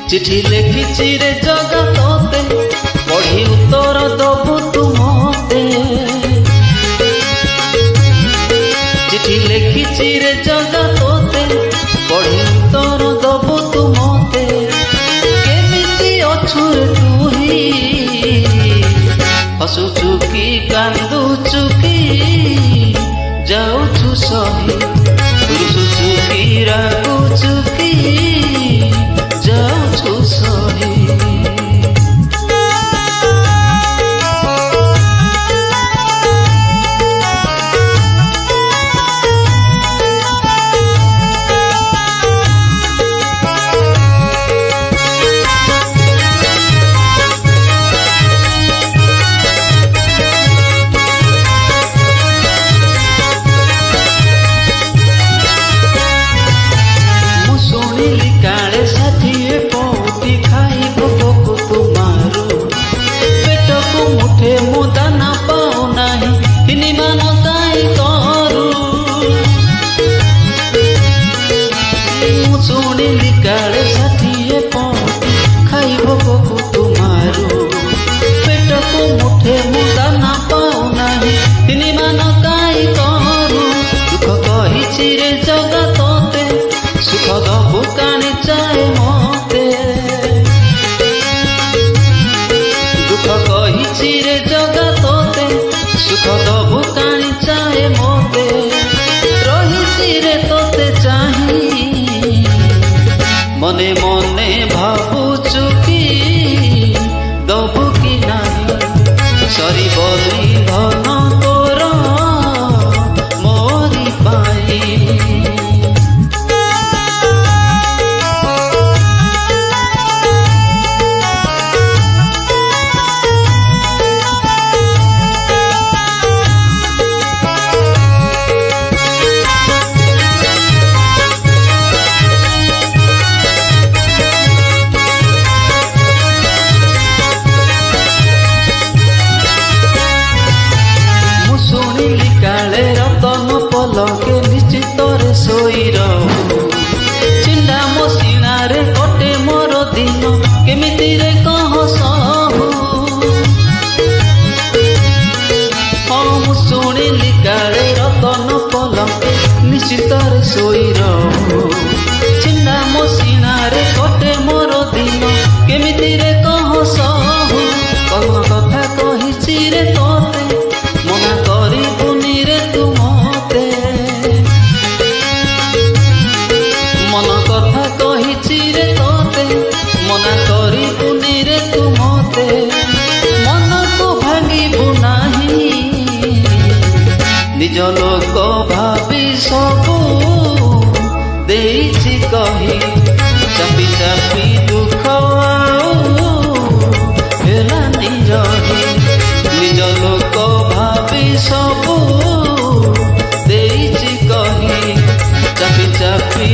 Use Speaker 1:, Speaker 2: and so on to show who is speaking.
Speaker 1: चिठी लिखिछि रे जगतते पढ़ी उत्तर दबु तु मते। चिठी लिखिछि रे जगतते पढ़ी उत्तर दबु तु मते। केमिति अछु रे तुही हसुचु कि कांदुचु कि जाउछु सही रुसुचु कि रागुचु कि जाउछु सही। काले साथीए पौती खाई भोको तुमारो पेट को मुठे मु दाना पाओ नाही हिनी मान काई करू। मु सुनिली काले साथीए पौती खाई भोको तुमारो पेट को मुठे मु दाना पाओ नाही हिनी मान काई करू। दुख कहिछि रे जगतते सुख दबु कानी चाहे मते। दुख कहिछि रे जगतते सुख दबु कानी चाहे मते। रहिछि रे तोते चाही मने मने भाबुछु कि दबु कि नाही सरी बली धन तोर मोरी पाई। काले रतन पलके निश्चित रे सोई रहू चिंदा मो सीनारे कटे मोर दिन केमिति रे कह सहू। हम शुणिली काले रतन पलके निश्चित रे सोई रहू चिंदा मो सीनारे कटे मोर दिन केमिति रे कह सहू। कौन कथा कहिछि रे तोते मना करिबुनि रे तु मते। मन कथा कहिछि रे तोते मना करिबुनि रे तु मते। मन को भांगिबु नाही निज लोक भाबी सबु देइछि कही चापी चापी दुख हेलानि रही। निज लोक भाबी सबु देइछि कही चापी चापी